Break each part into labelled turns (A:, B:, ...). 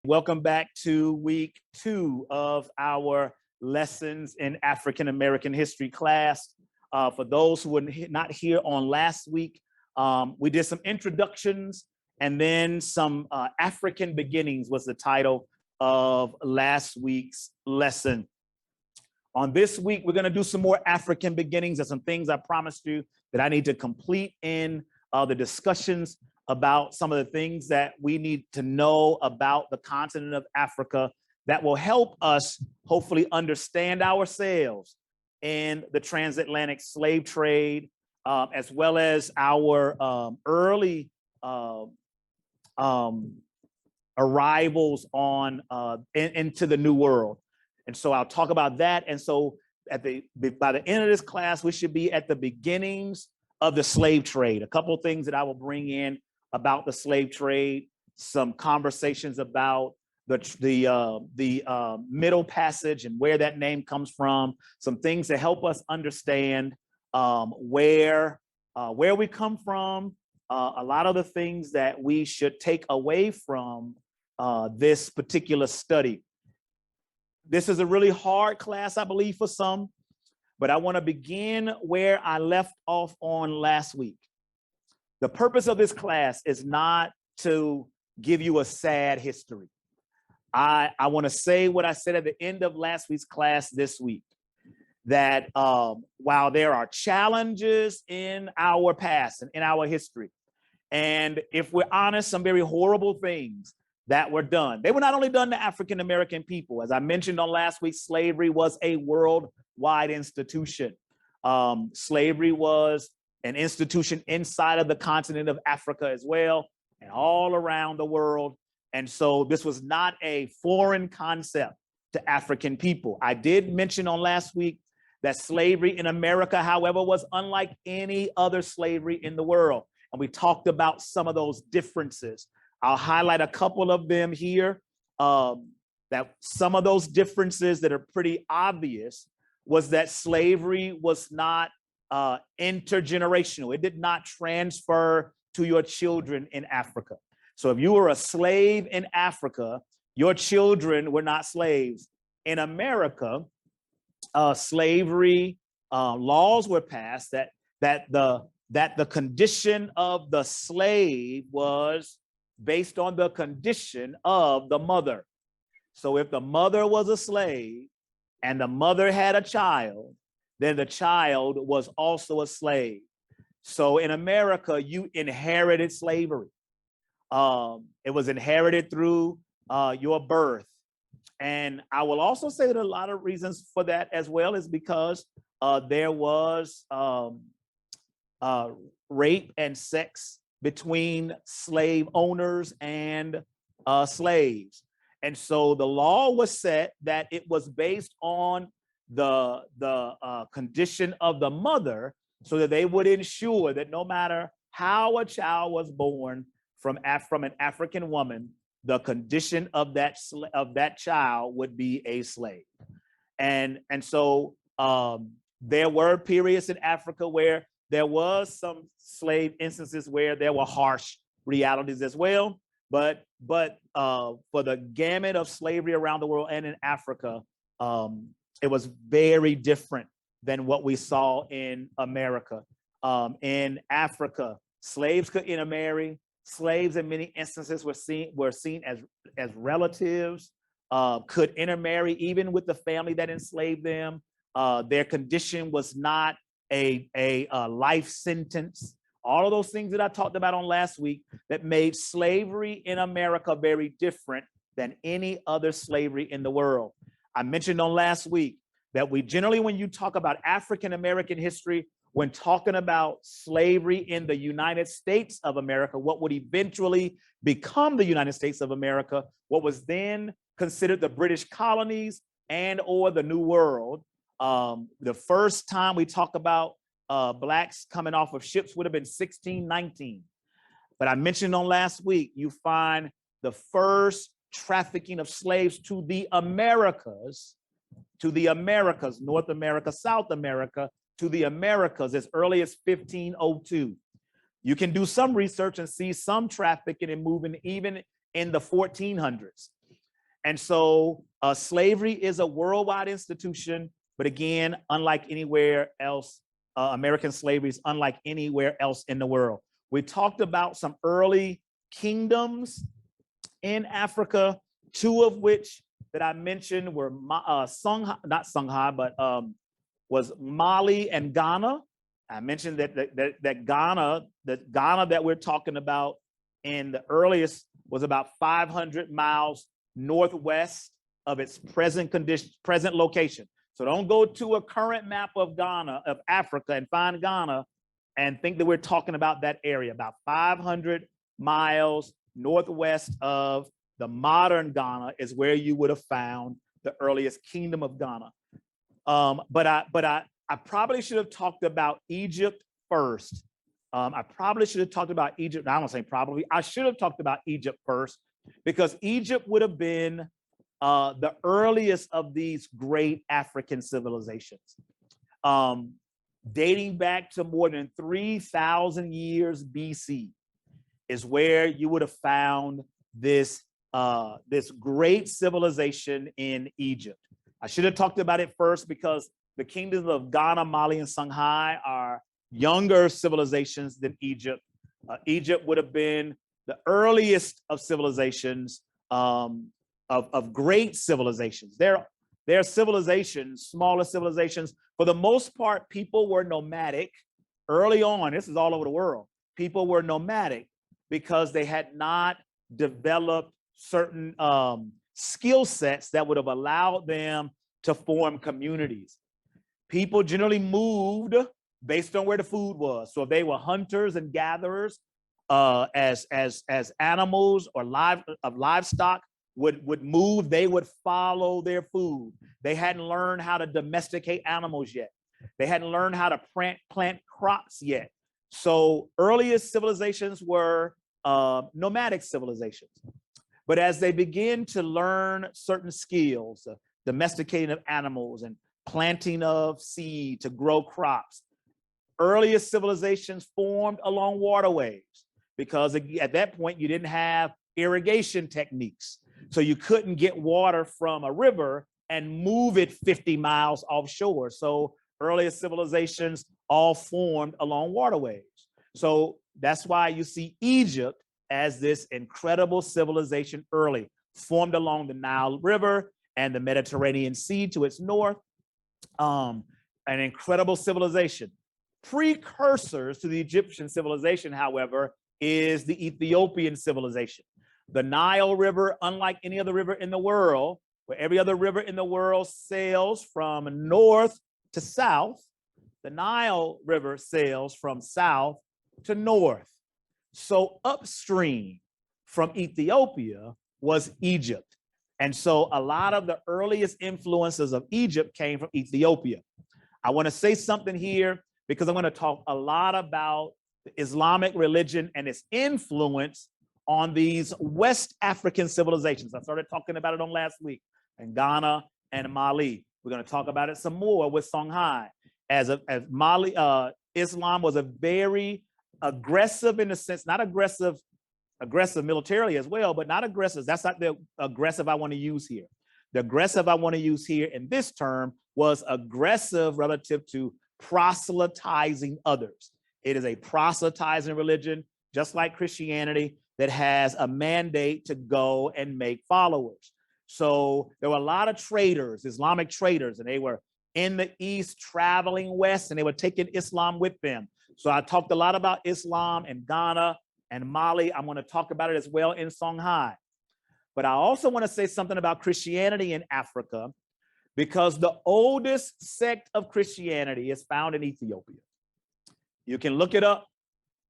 A: Welcome back to week 2 of our lessons in African American history class. For those who were not here on last week, we did some introductions and then some African beginnings was the title of last week's lesson. On this week, we're going to do some more African beginnings and some things I promised you that I need to complete in the discussions about some of the things that we need to know about the continent of Africa that will help us hopefully understand ourselves in the transatlantic slave trade, as well as our early arrivals on into the New World. And so I'll talk about that. And so by the end of this class, we should be at the beginnings of the slave trade. A couple of things that I will bring in about the slave trade, some conversations about the Middle Passage and where that name comes from, some things to help us understand where we come from, a lot of the things that we should take away from this particular study. This is a really hard class, I believe, for some, but I want to begin where I left off on last week. The purpose of this class is not to give you a sad history. I want to say what I said at the end of last week's class this week, that while there are challenges in our past and in our history, and if we're honest, some very horrible things that were done. They were not only done to African American people. As I mentioned on last week, slavery was a worldwide institution. Slavery was an institution inside of the continent of Africa as well, and all around the world. And so this was not a foreign concept to African people. I did mention on last week that slavery in America, however, was unlike any other slavery in the world. And we talked about some of those differences. I'll highlight a couple of them here. That some of those differences that are pretty obvious was that slavery was not intergenerational. It did not transfer to your children in Africa. So if you were a slave in Africa, your children were not slaves. In America, slavery laws were passed that the condition of the slave was based on the condition of the mother. So if the mother was a slave and the mother had a child, then the child was also a slave. So in America, you inherited slavery. It was inherited through your birth. And I will also say that a lot of reasons for that as well is because there was rape and sex between slave owners and slaves. And so the law was set that it was based on the condition of the mother, so that they would ensure that no matter how a child was born from an African woman, the condition of that child would be a slave. And so there were periods in Africa where there was some slave instances where there were harsh realities as well. But for the gamut of slavery around the world and in Africa, it was very different than what we saw in America. In Africa, slaves could intermarry. Slaves in many instances were seen as relatives, could intermarry even with the family that enslaved them. Their condition was not a life sentence. All of those things that I talked about on last week that made slavery in America very different than any other slavery in the world. I mentioned on last week that we generally, when you talk about African American history, when talking about slavery in the United States of America, what would eventually become the United States of America, what was then considered the British colonies and or the New World. The first time we talk about Blacks coming off of ships would have been 1619. But I mentioned on last week, you find the first trafficking of slaves to the Americas, North America, South America, to the Americas as early as 1502. You can do some research and see some trafficking and moving even in the 1400s. And so slavery is a worldwide institution, but again, unlike anywhere else, American slavery is unlike anywhere else in the world. We talked about some early kingdoms in Africa, two of which that I mentioned were not Songhai, but was Mali and Ghana. I mentioned that Ghana that we're talking about in the earliest was about 500 miles northwest of its present location. So don't go to a current map of Ghana, of Africa, and find Ghana and think that we're talking about that area. About 500 miles northwest of the modern Ghana is where you would have found the earliest kingdom of Ghana. But I probably should have talked about Egypt first. I probably should have talked about Egypt. I don't say probably. I should have talked about Egypt first, because Egypt would have been the earliest of these great African civilizations. Dating back to more than 3,000 years BC is where you would have found this great civilization in Egypt. I should have talked about it first because the kingdoms of Ghana, Mali, and Songhai are younger civilizations than Egypt. Egypt would have been the earliest of civilizations, of great civilizations. Their civilizations, smaller civilizations, for the most part, people were nomadic early on. This is all over the world. People were nomadic because they had not developed certain skill sets that would have allowed them to form communities. People generally moved based on where the food was. So if they were hunters and gatherers, as animals or livestock would move, they would follow their food. They hadn't learned how to domesticate animals yet. They hadn't learned how to plant crops yet. So earliest civilizations were nomadic civilizations. But as they begin to learn certain skills, domesticating of animals and planting of seed to grow crops, earliest civilizations formed along waterways, because at that point you didn't have irrigation techniques. So you couldn't get water from a river and move it 50 miles offshore. So earliest civilizations all formed along waterways. So that's why you see Egypt as this incredible civilization early, formed along the Nile River and the Mediterranean Sea to its north. An incredible civilization. Precursors to the Egyptian civilization, however, is the Ethiopian civilization. The Nile River, unlike any other river in the world, where every other river in the world sails from north to south, the Nile River sails from south to north. So upstream from Ethiopia was Egypt. And so a lot of the earliest influences of Egypt came from Ethiopia. I want to say something here because I'm going to talk a lot about the Islamic religion and its influence on these West African civilizations. I started talking about it on last week, and Ghana and Mali. We're going to talk about it some more with Songhai. As Mali, Islam was a very aggressive, in a sense, not aggressive militarily as well, but not aggressive. That's not the aggressive I want to use here. The aggressive I want to use here in this term was aggressive relative to proselytizing others. It is a proselytizing religion, just like Christianity, that has a mandate to go and make followers. So there were a lot of traders, Islamic traders, and they were in the East traveling west, and they were taking Islam with them. So I talked a lot about Islam in Ghana and Mali. I'm going to talk about it as well in Songhai. But I also want to say something about Christianity in Africa, because the oldest sect of Christianity is found in Ethiopia. You can look it up.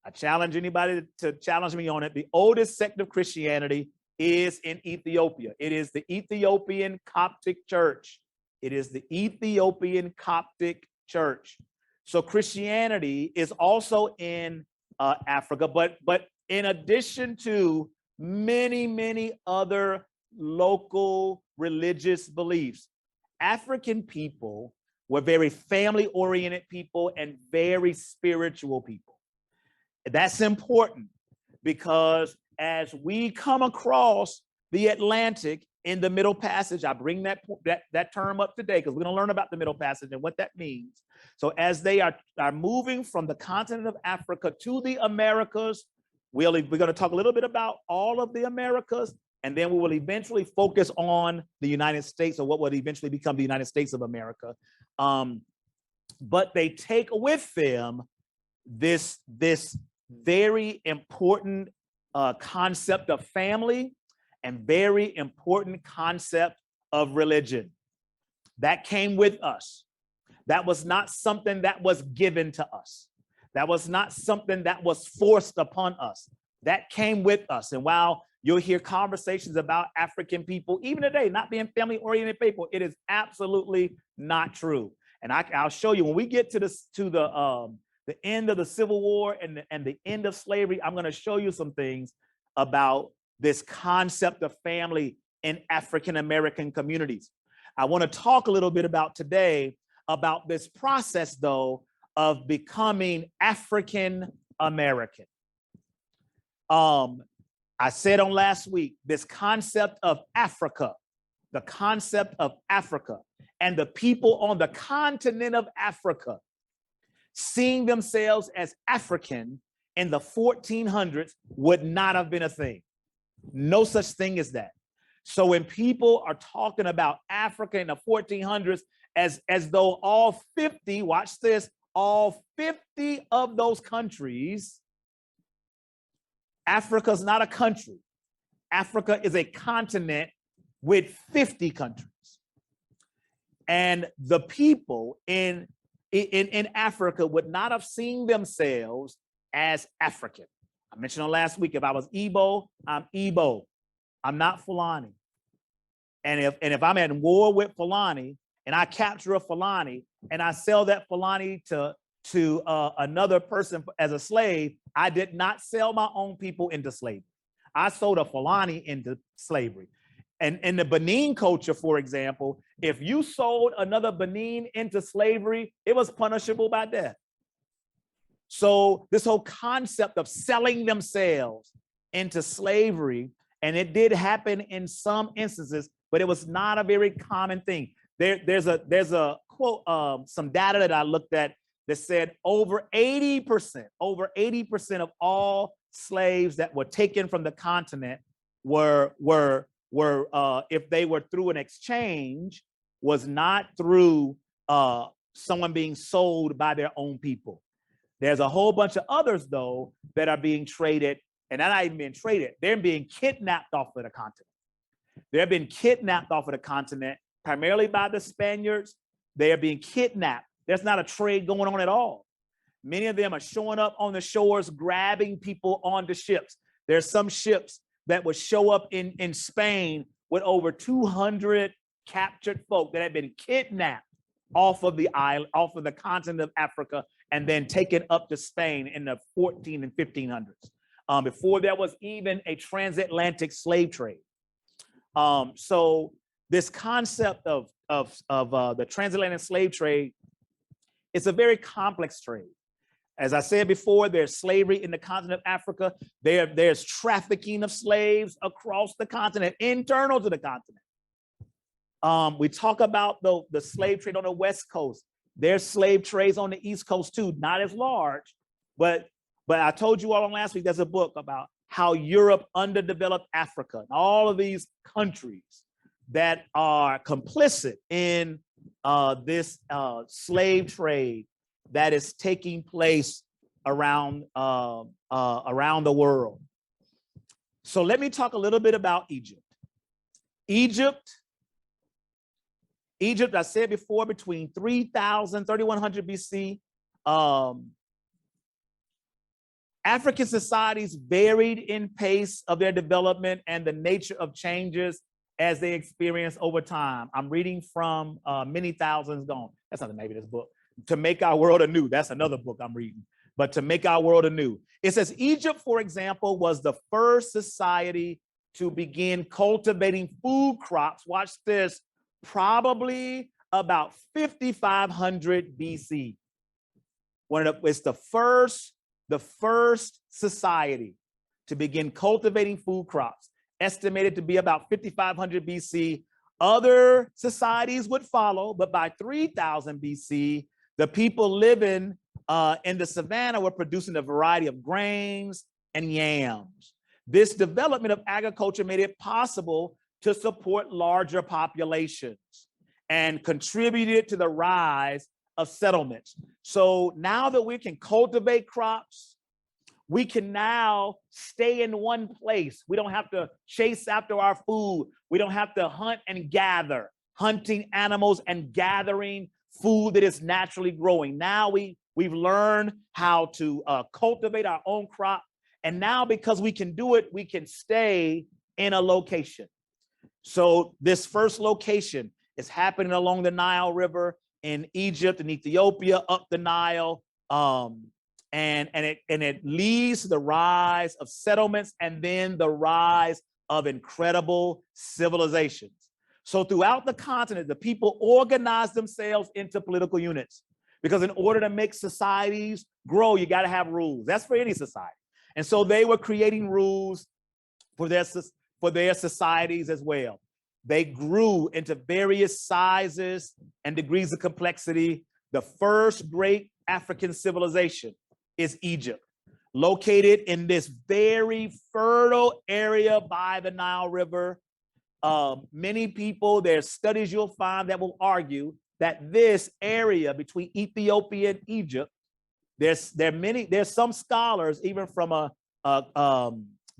A: I challenge anybody to challenge me on it. The oldest sect of Christianity is in Ethiopia. It is the Ethiopian Coptic Church. It is the Ethiopian Coptic Church. So Christianity is also in Africa, but in addition to many, many other local religious beliefs, African people were very family-oriented people and very spiritual people. That's important because as we come across the Atlantic in the Middle Passage. I bring that term up today because we're going to learn about the Middle Passage and what that means. So as they are moving from the continent of Africa to the Americas, we're going to talk a little bit about all of the Americas, and then we will eventually focus on the United States, or what would eventually become the United States of America. But they take with them this very important concept of family and very important concept of religion. That came with us. That was not something that was given to us. That was not something that was forced upon us. That came with us. And while you'll hear conversations about African people, even today, not being family-oriented people, it is absolutely not true. And I'll show you when we get to the end of the Civil War and the end of slavery. I'm going to show you some things about this concept of family in African American communities. I want to talk a little bit about today about this process, though, of becoming African American. I said on last week, this concept of Africa, the concept of Africa, and the people on the continent of Africa seeing themselves as African in the 1400s would not have been a thing. No such thing as that. So when people are talking about Africa in the 1400s, as though all 50, watch this, all 50 of those countries, Africa's not a country. Africa is a continent with 50 countries. And the people in Africa would not have seen themselves as African. I mentioned on last week, if I was Igbo, I'm Igbo. I'm not Fulani. And if I'm at war with Fulani and I capture a Fulani and I sell that Fulani to another person as a slave, I did not sell my own people into slavery. I sold a Fulani into slavery. And in the Benin culture, for example, if you sold another Benin into slavery, it was punishable by death. So this whole concept of selling themselves into slavery, and it did happen in some instances, but it was not a very common thing. There's a quote, some data that I looked at that said over 80% of all slaves that were taken from the continent were if they were through an exchange, was not through someone being sold by their own people. There's a whole bunch of others, though, that are being traded, and they're not even being traded. They're being kidnapped off of the continent. They're being kidnapped off of the continent, primarily by the Spaniards. They are being kidnapped. There's not a trade going on at all. Many of them are showing up on the shores, grabbing people onto ships. There's some ships that would show up in Spain with over 200 captured folk that had been kidnapped off of the island, off of the continent of Africa, and then taken up to Spain in the 14 and 1500s, before there was even a transatlantic slave trade. So this concept of the transatlantic slave trade, it's a very complex trade. As I said before, there's slavery in the continent of Africa. There's trafficking of slaves across the continent, internal to the continent. We talk about the slave trade on the West Coast. There's slave trades on the East Coast too, not as large, but I told you all on last week, there's a book about how Europe underdeveloped Africa and all of these countries that are complicit in this slave trade that is taking place around the world. So let me talk a little bit about Egypt. Egypt, I said before, between 3000, 3100 BC, African societies varied in pace of their development and the nature of changes as they experience over time. I'm reading from Many Thousands Gone. That's not the name of this book. To Make Our World Anew. That's another book I'm reading. But To Make Our World Anew. It says Egypt, for example, was the first society to begin cultivating food crops. Watch this. Probably about 5500 BC. It's the first society to begin cultivating food crops. estimated to be about 5,500 BC. Other societies would follow, but by 3,000 BC, the people living in the savannah were producing a variety of grains and yams. This development of agriculture made it possible to support larger populations and contributed to the rise of settlements. So now that we can cultivate crops, we can now stay in one place. We don't have to chase after our food. We don't have to hunt and gather, hunting animals and gathering food that is naturally growing. Now we've learned how to cultivate our own crop. And now because we can do it, we can stay in a location. So this first location is happening along the Nile River in Egypt and Ethiopia, up the Nile. And it leads to the rise of settlements and then the rise of incredible civilizations. So throughout the continent, the people organized themselves into political units, because in order to make societies grow, you got to have rules. That's for any society. And so they were creating rules for their societies as well. They grew into various sizes and degrees of complexity. The first great African civilization is Egypt, located in this very fertile area by the Nile River. Many people, there's studies you'll find that will argue that this area between Ethiopia and Egypt, there's some scholars, even from a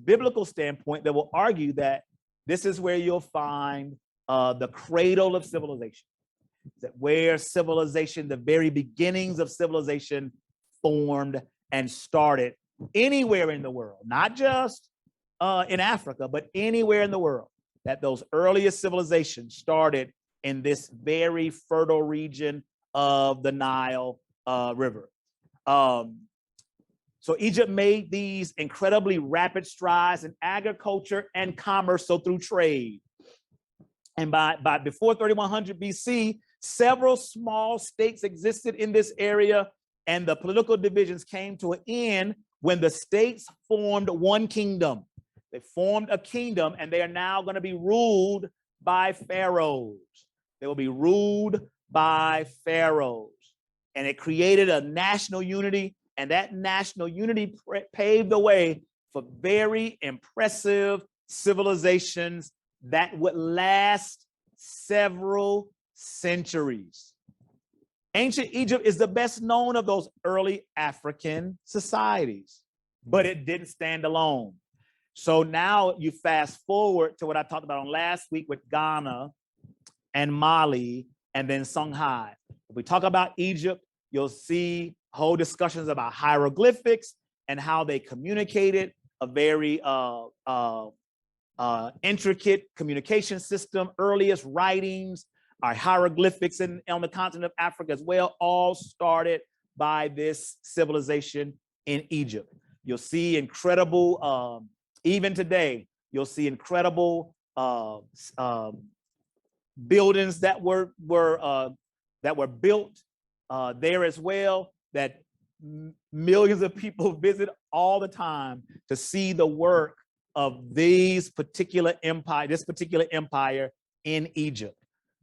A: biblical standpoint, that will argue that this is where you'll find the cradle of civilization, that where civilization, the very beginnings of civilization formed and started anywhere in the world, not just in Africa, but anywhere in the world, that those earliest civilizations started in this very fertile region of the Nile River. So Egypt made these incredibly rapid strides in agriculture and commerce, so through trade. And by before 3100 BC, several small states existed in this area, and the political divisions came to an end when the states formed one kingdom. They formed a kingdom, and they are now going to be ruled by pharaohs. They will be ruled by pharaohs. And it created a national unity, and that national unity paved the way for very impressive civilizations that would last several centuries. Ancient Egypt is the best known of those early African societies, but it didn't stand alone. So now you fast forward to what I talked about on last week with Ghana and Mali and then Songhai. If we talk about Egypt, you'll see whole discussions about hieroglyphics and how they communicated, a very intricate communication system. Earliest writings are hieroglyphics on the continent of Africa as well, all started by this civilization in Egypt. You'll see incredible, even today, you'll see incredible buildings that were built there as well, that millions of people visit all the time to see the work of this particular empire in Egypt.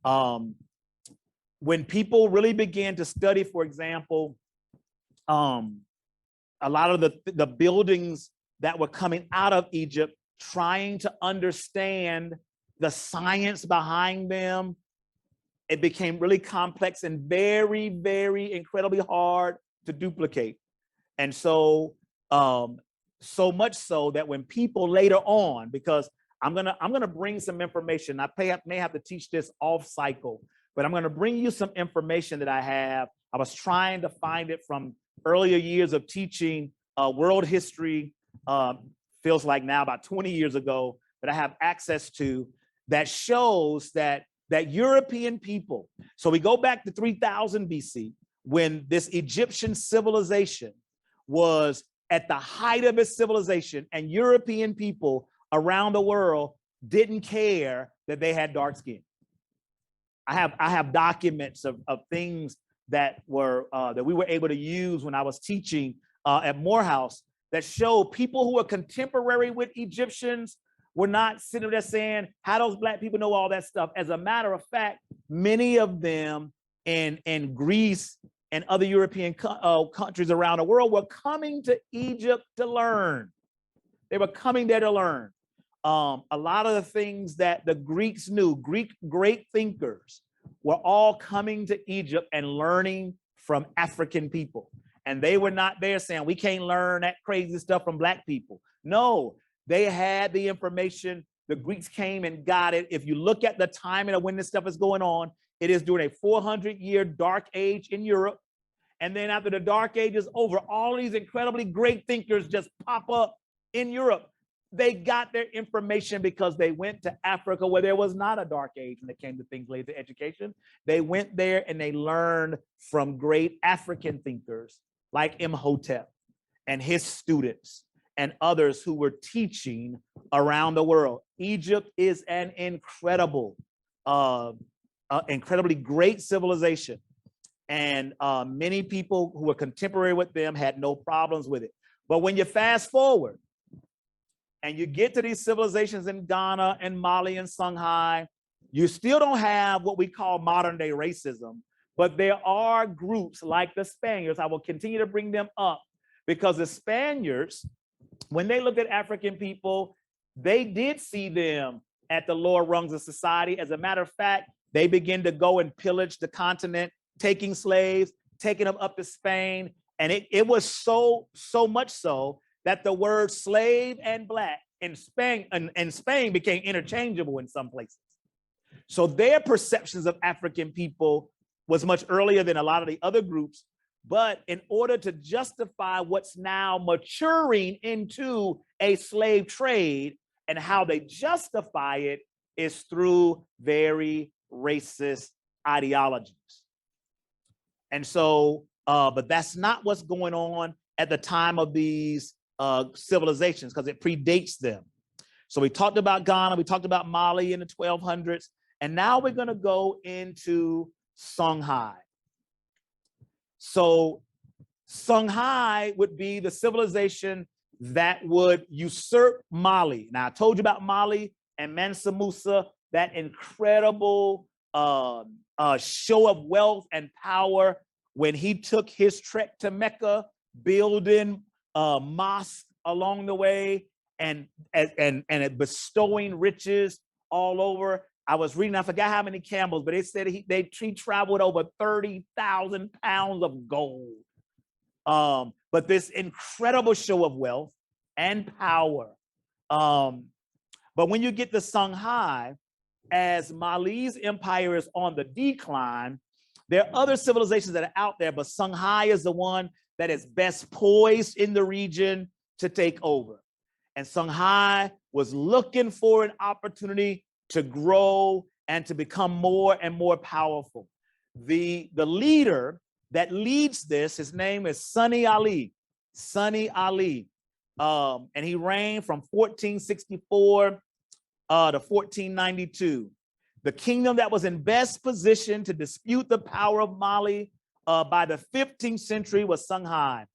A: When people really began to study, for example, a lot of the buildings that were coming out of Egypt, trying to understand the science behind them, it became really complex and very, very incredibly hard to duplicate. And so, so much so that when people later on, because I'm gonna bring some information, I may have to teach this off cycle, but I'm gonna bring you some information that I have. I was trying to find it from earlier years of teaching world history, feels like now about 20 years ago, that I have access to, that shows that European people, so we go back to 3000 BC, when this Egyptian civilization was at the height of its civilization, and European people around the world didn't care that they had dark skin. I have documents of things that we were able to use when I was teaching at Morehouse, that show people who were contemporary with Egyptians were not sitting there saying, how those black people know all that stuff. As a matter of fact, many of them in Greece and other European countries around the world were coming to Egypt to learn. They were coming there to learn. A lot of the things that the Greeks knew, Greek great thinkers, were all coming to Egypt and learning from African people. And they were not there saying, we can't learn that crazy stuff from black people. No, they had the information. The Greeks came and got it. If you look at the timing of when this stuff is going on, it is during a 400-year dark age in Europe. And then after the dark age is over, all these incredibly great thinkers just pop up in Europe. They got their information because they went to Africa where there was not a dark age when it came to things related to education. They went there and they learned from great African thinkers like Imhotep and his students and others who were teaching around the world. Egypt is an incredibly great civilization. And many people who were contemporary with them had no problems with it. But when you fast forward, and you get to these civilizations in Ghana and Mali and Songhai, you still don't have what we call modern day racism, but there are groups like the Spaniards. I will continue to bring them up because the Spaniards, when they looked at African people, they did see them at the lower rungs of society. As a matter of fact, they began to go and pillage the continent, taking slaves, taking them up to Spain. And it was so much so that the word slave and black in Spain became interchangeable in some places. So their perceptions of African people was much earlier than a lot of the other groups. But in order to justify what's now maturing into a slave trade and how they justify it is through very racist ideologies. And so, but that's not what's going on at the time of these civilizations because it predates them. So we talked about Ghana, we talked about Mali in the 1200s, and now we're going to go into Songhai. So Songhai would be the civilization that would usurp Mali. Now I told you about Mali and Mansa Musa, that incredible show of wealth and power when he took his trek to Mecca, building mosque along the way and bestowing riches all over. I was reading, I forgot how many camels, but they said he traveled over 30,000 pounds of gold. But this incredible show of wealth and power. But when you get to Songhai, as Mali's empire is on the decline, there are other civilizations that are out there, but Songhai is the one that is best poised in the region to take over. And Songhai was looking for an opportunity to grow and to become more and more powerful. The leader that leads this, his name is Sunni Ali. Sunni Ali. And he reigned from 1464 to 1492. The kingdom that was in best position to dispute the power of Mali by the 15th century was Songhai.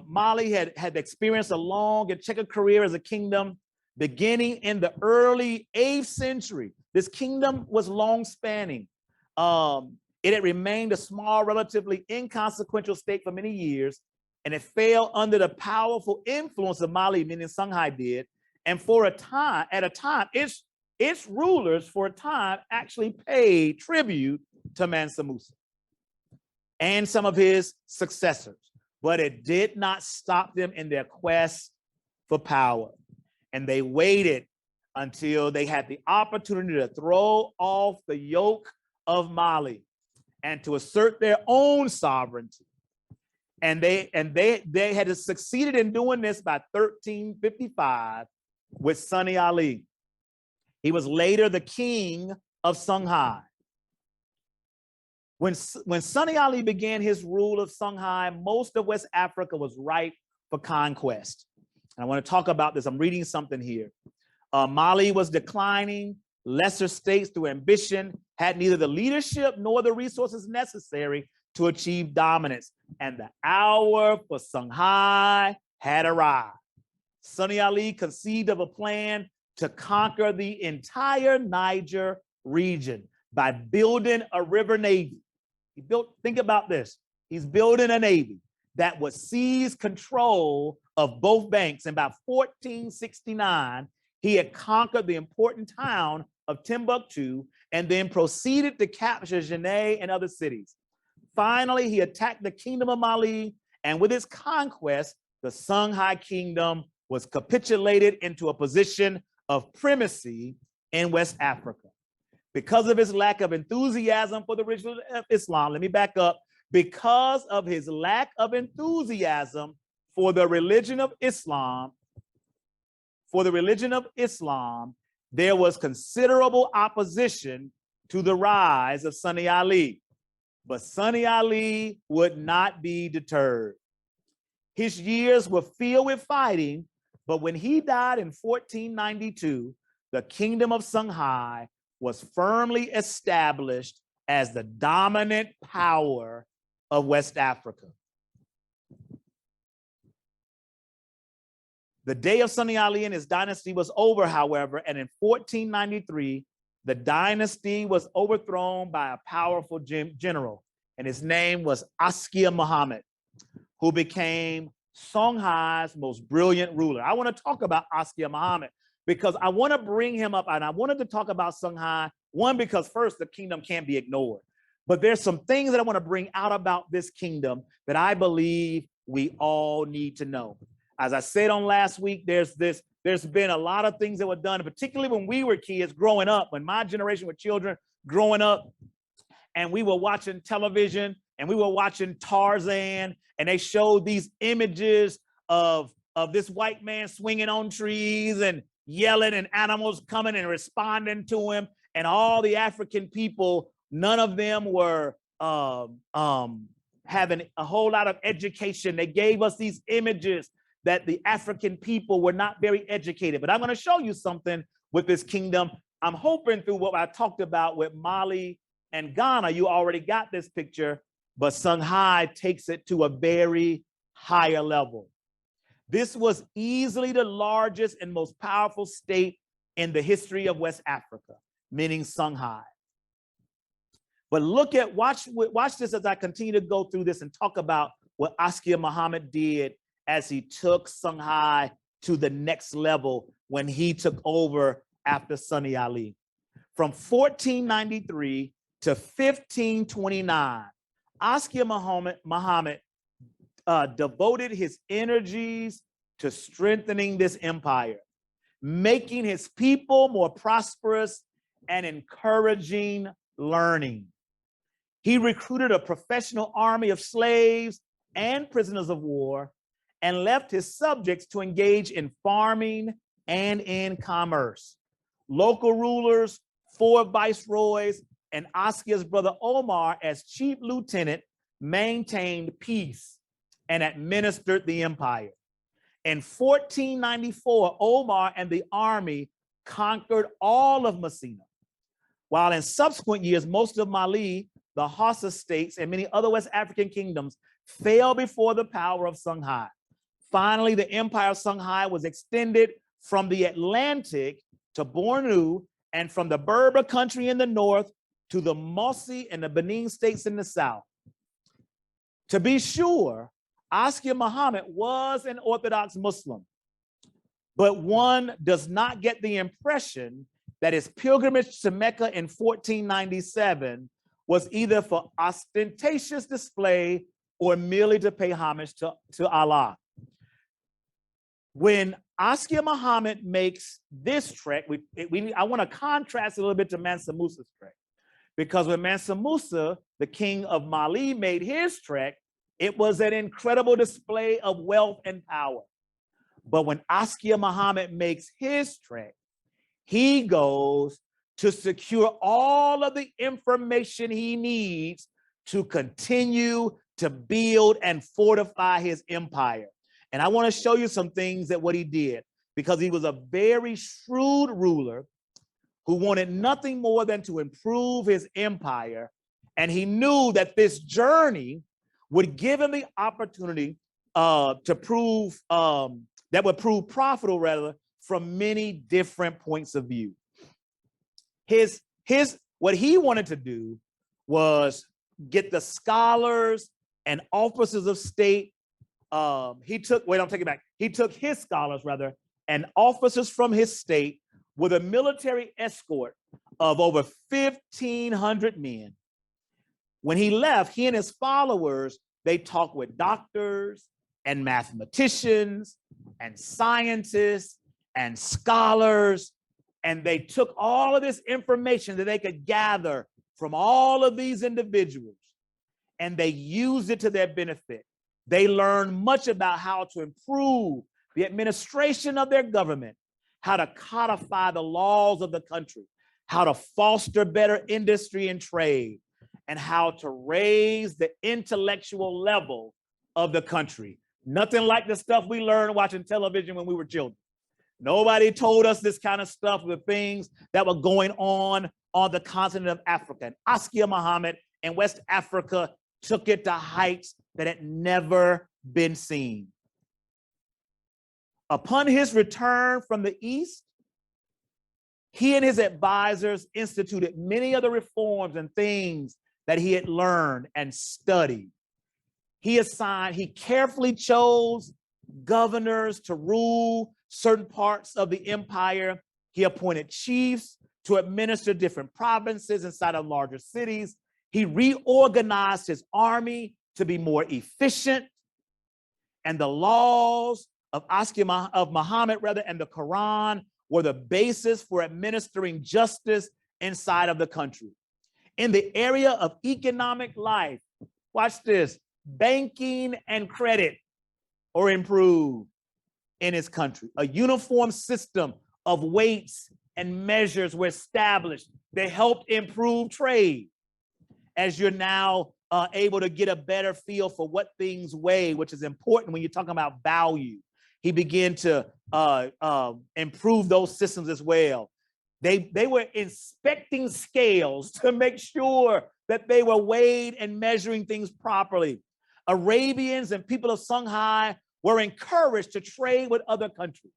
A: Mali had experienced a long and checkered career as a kingdom beginning in the early 8th century. This kingdom was long spanning. It had remained a small, relatively inconsequential state for many years, and it fell under the powerful influence of Mali, meaning Songhai did. And for a time, its rulers for a time actually paid tribute to Mansa Musa and some of his successors, but it did not stop them in their quest for power. And they waited until they had the opportunity to throw off the yoke of Mali and to assert their own sovereignty. And they had succeeded in doing this by 1355 with Sunni Ali. He was later the king of Songhai. When Sunni Ali began his rule of Songhai, most of West Africa was ripe for conquest. And I want to talk about this. I'm reading something here. Mali was declining. Lesser states, through ambition, had neither the leadership nor the resources necessary to achieve dominance. And the hour for Songhai had arrived. Sunni Ali conceived of a plan to conquer the entire Niger region by building a river navy. Think about this. He's building a navy that would seize control of both banks. And by 1469, he had conquered the important town of Timbuktu and then proceeded to capture Genet and other cities. Finally, he attacked the kingdom of Mali, and with his conquest, the Songhai kingdom was capitulated into a position of primacy in West Africa. Because of his lack of enthusiasm for the religion of Islam, let me back up. Because of his lack of enthusiasm for the religion of Islam, there was considerable opposition to the rise of Sunni Ali. But Sunni Ali would not be deterred. His years were filled with fighting, but when he died in 1492, the kingdom of Songhai was firmly established as the dominant power of West Africa. The day of Sunni Ali and his dynasty was over, however, and in 1493, the dynasty was overthrown by a powerful general, and his name was Askia Muhammad, who became Songhai's most brilliant ruler. I want to talk about Askia Muhammad because I want to bring him up, and I wanted to talk about Songhai, one, because first, the kingdom can't be ignored. But there's some things that I want to bring out about this kingdom that I believe we all need to know. As I said on last week, there's been a lot of things that were done, particularly when we were kids growing up, when my generation were children growing up, and we were watching television and we were watching Tarzan, and they showed these images of this white man swinging on trees and yelling, and animals coming and responding to him, and all the African people, none of them were having a whole lot of education. They gave us these images that the African people were not very educated. But I'm going to show you something with this kingdom. I'm hoping through what I talked about with Mali and Ghana, you already got this picture, but Songhai takes it to a very higher level. This was easily the largest and most powerful state in the history of West Africa, meaning Songhai. But watch this as I continue to go through this and talk about what Askia Muhammad did as he took Songhai to the next level when he took over after Sunni Ali. From 1493 to 1529, Askia Muhammad devoted his energies to strengthening this empire, making his people more prosperous and encouraging learning. He recruited a professional army of slaves and prisoners of war and left his subjects to engage in farming and in commerce. Local rulers, 4 viceroys, and Askia's brother Omar as chief lieutenant maintained peace and administered the empire. In 1494, Omar and the army conquered all of Messina, while in subsequent years, most of Mali, the Hausa states, and many other West African kingdoms fell before the power of Songhai. Finally, the empire of Songhai was extended from the Atlantic to Bornu and from the Berber country in the north to the Mossi and the Benin states in the south. To be sure, Askia Muhammad was an Orthodox Muslim, but one does not get the impression that his pilgrimage to Mecca in 1497 was either for ostentatious display or merely to pay homage to Allah. When Askia Muhammad makes this trek, I want to contrast a little bit to Mansa Musa's trek, because when Mansa Musa, the king of Mali, made his trek, it was an incredible display of wealth and power. But when Askia Muhammad makes his trek, he goes to secure all of the information he needs to continue to build and fortify his empire. And I want to show you some things that what he did, because he was a very shrewd ruler who wanted nothing more than to improve his empire. And he knew that this journey would give him the opportunity to prove that would prove profitable rather from many different points of view. What he wanted to do was get the scholars and officers of state. He took his scholars rather and officers from his state with a military escort of over 1,500 men. When he left, he and his followers, they talked with doctors and mathematicians and scientists and scholars, and they took all of this information that they could gather from all of these individuals, and they used it to their benefit. They learned much about how to improve the administration of their government, how to codify the laws of the country, how to foster better industry and trade, and how to raise the intellectual level of the country. Nothing like the stuff we learned watching television when we were children. Nobody told us this kind of stuff, the things that were going on the continent of Africa. And Askia Muhammad in West Africa took it to heights that had never been seen. Upon his return from the East, he and his advisors instituted many of the reforms and things that he had learned and studied. He carefully chose governors to rule certain parts of the empire. He appointed chiefs to administer different provinces inside of larger cities. He reorganized his army to be more efficient. And the laws of Muhammad and the Quran were the basis for administering justice inside of the country. In the area of economic life, watch this, banking and credit are improved in his country. A uniform system of weights and measures were established. They helped improve trade. As you're now able to get a better feel for what things weigh, which is important when you're talking about value. He began to improve those systems as well. They were inspecting scales to make sure that they were weighed and measuring things properly. Arabians and people of Songhai were encouraged to trade with other countries.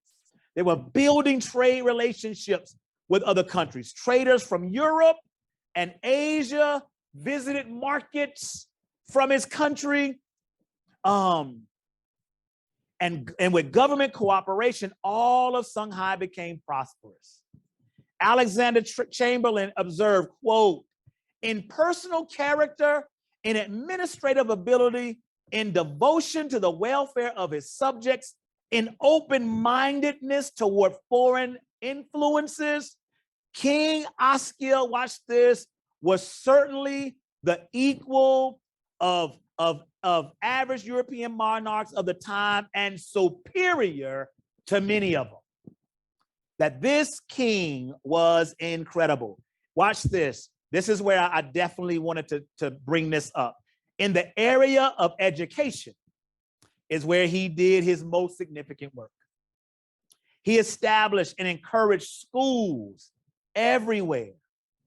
A: They were building trade relationships with other countries. Traders from Europe and Asia visited markets from his country. And with government cooperation, all of Songhai became prosperous. Alexander Chamberlain observed, quote, in personal character, in administrative ability, in devotion to the welfare of his subjects, in open-mindedness toward foreign influences, King Askia, watch this, was certainly the equal of average European monarchs of the time and superior to many of them. That this king was incredible. Watch this. This is where I definitely wanted to bring this up. In the area of education is where he did his most significant work. He established and encouraged schools everywhere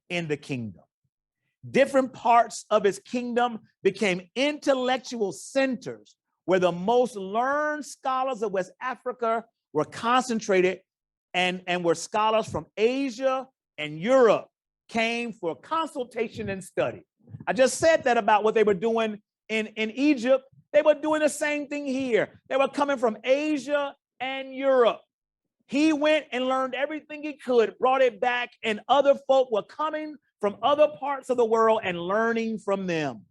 A: in the kingdom. Different parts of his kingdom became intellectual centers where the most learned scholars of West Africa were concentrated, and where scholars from Asia and Europe came for consultation and study. I just said that about what they were doing in Egypt. They were doing the same thing here. They were coming from Asia and Europe. He went and learned everything he could, brought it back, and other folk were coming from other parts of the world and learning from them.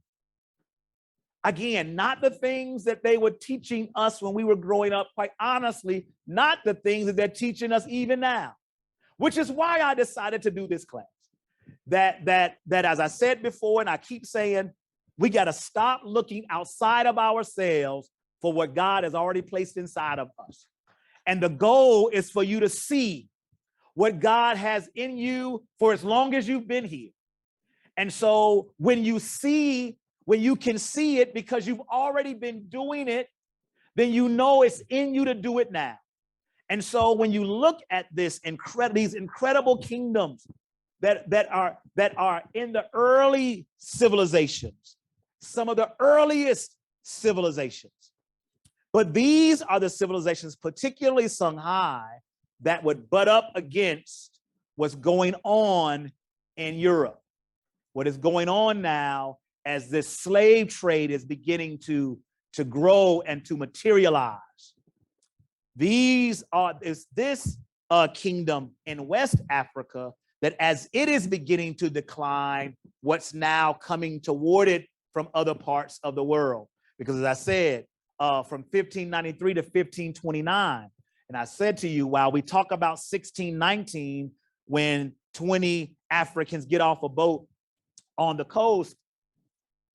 A: Again, not the things that they were teaching us when we were growing up, quite honestly, not the things that they're teaching us even now, which is why I decided to do this class. That as I said before, and I keep saying, we got to stop looking outside of ourselves for what God has already placed inside of us. And the goal is for you to see what God has in you for as long as you've been here. And so when you can see it because you've already been doing it, then you know it's in you to do it now. And so when you look at these incredible kingdoms that are in the early civilizations, some of the earliest civilizations, But these are the civilizations, particularly Songhai, that would butt up against what's going on in Europe. What is going on now as this slave trade is beginning to grow and to materialize. This kingdom in West Africa that as it is beginning to decline, what's now coming toward it from other parts of the world. Because as I said, from 1593 to 1529, and I said to you, while we talk about 1619, when 20 Africans get off a boat on the coast,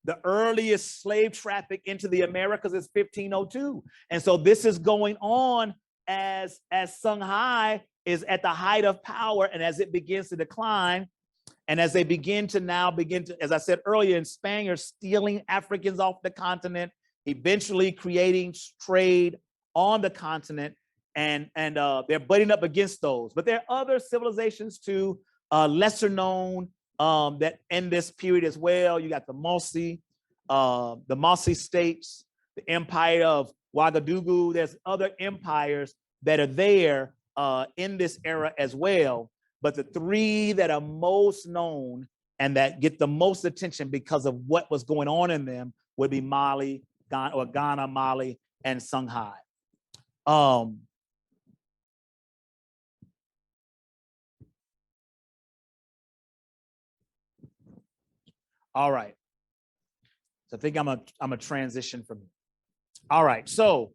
A: the earliest slave traffic into the Americas is 1502. And so this is going on as Songhai is at the height of power, and as it begins to decline, and as they begin to, as I said earlier, in Spaniards stealing Africans off the continent, eventually creating trade on the continent, and they're butting up against those. But there are other civilizations too, lesser known, that in this period as well. You got the Mossi states, the empire of Ouagadougou. There's other empires that are there in this era as well. But the three that are most known and that get the most attention because of what was going on in them would be Mali, Ghana, Mali, and Songhai. All right. So I think I'm a transition from. All right. So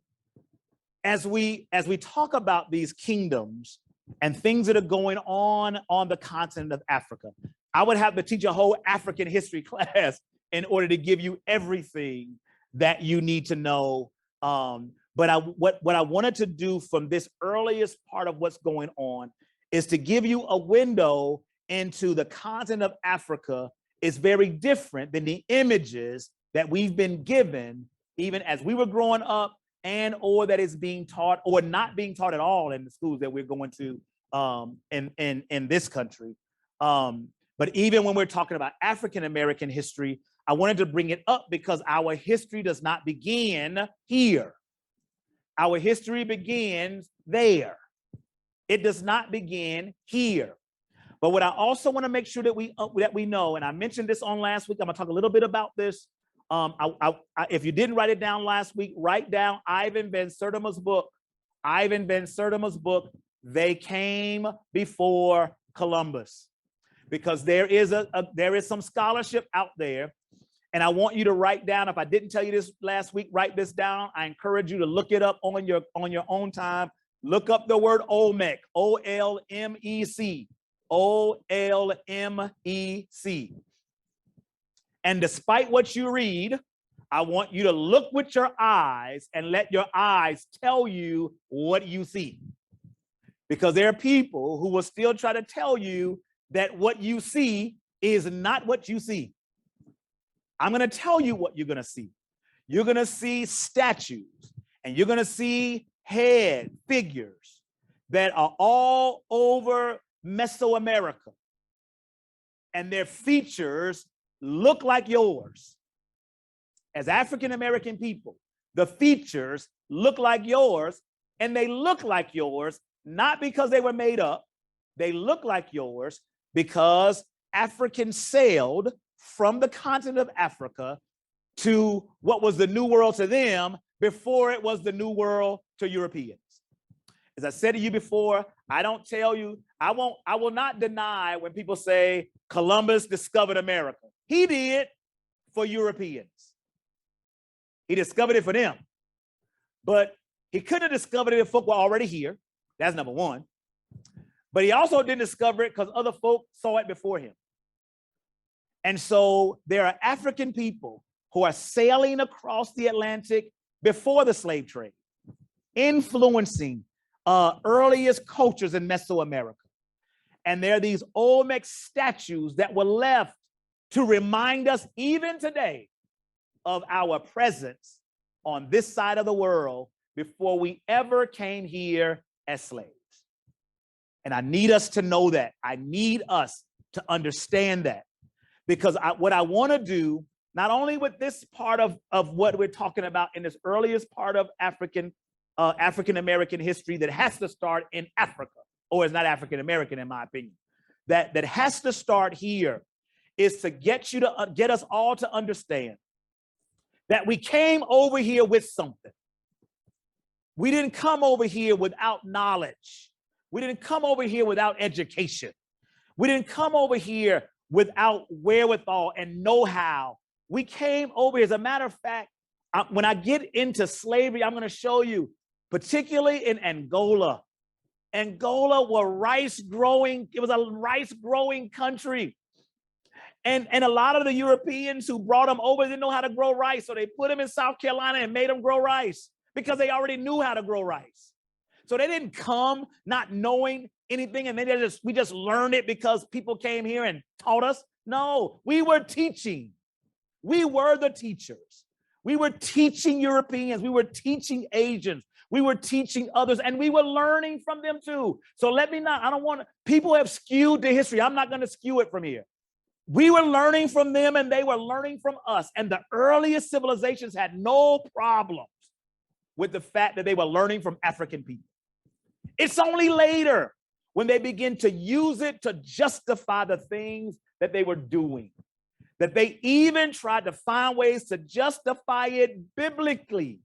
A: as we talk about these kingdoms and things that are going on the continent of Africa, I would have to teach a whole African history class in order to give you everything that you need to know. But what I wanted to do from this earliest part of what's going on is to give you a window into the continent of Africa. Is very different than the images that we've been given, even as we were growing up, and or that is being taught or not being taught at all in the schools that we're going to in this country. But even when we're talking about African American history, I wanted to bring it up because our history does not begin here. Our history begins there. It does not begin here. But what I also want to make sure that we know, and I mentioned this on last week, I'm gonna talk a little bit about this. If you didn't write it down last week, write down Ivan Van Sertima's book. Ivan Van Sertima's book, They Came Before Columbus, because there is some scholarship out there, and I want you to write down. If I didn't tell you this last week, write this down. I encourage you to look it up on your own time. Look up the word Olmec, O-L-M-E-C. O-L-M-E-C. And despite what you read, I want you to look with your eyes and let your eyes tell you what you see. Because there are people who will still try to tell you that what you see is not what you see. I'm going to tell you what you're going to see. You're going to see statues, and you're going to see head figures that are all over Mesoamerica, and their features look like yours. As African American people, the features look like yours, and they look like yours not because they were made up. They look like yours because Africans sailed from the continent of Africa to what was the New World to them before it was the New World to Europeans. As I said to you before, I don't tell you, I will not deny when people say Columbus discovered America. He did for Europeans. He discovered it for them. But he couldn't have discovered it if folk were already here. That's number one. But he also didn't discover it because other folk saw it before him. And so there are African people who are sailing across the Atlantic before the slave trade, influencing earliest cultures in Mesoamerica. And there are these Olmec statues that were left to remind us even today of our presence on this side of the world before we ever came here as slaves. And I need us to know that. I need us to understand that. Because what I want to do not only with this part of what we're talking about in this earliest part of African-American history that has to start in Africa, or it's not African-American in my opinion, that has to start here, is to get us all to understand that we came over here with something. We didn't come over here without knowledge. We didn't come over here without education. We didn't come over here without wherewithal and know-how. We came over here. As a matter of fact, when I get into slavery, I'm going to show you, particularly in Angola. Angola was rice growing. It was a rice growing country. And a lot of the Europeans who brought them over didn't know how to grow rice. So they put them in South Carolina and made them grow rice because they already knew how to grow rice. So they didn't come not knowing anything, and we just learned it because people came here and taught us. No, we were teaching. We were the teachers. We were teaching Europeans. We were teaching Asians. We were teaching others, and we were learning from them too. So I don't want to, people have skewed the history. I'm not going to skew it from here. We were learning from them, and they were learning from us. And the earliest civilizations had no problems with the fact that they were learning from African people. It's only later when they begin to use it to justify the things that they were doing, that they even tried to find ways to justify it biblically.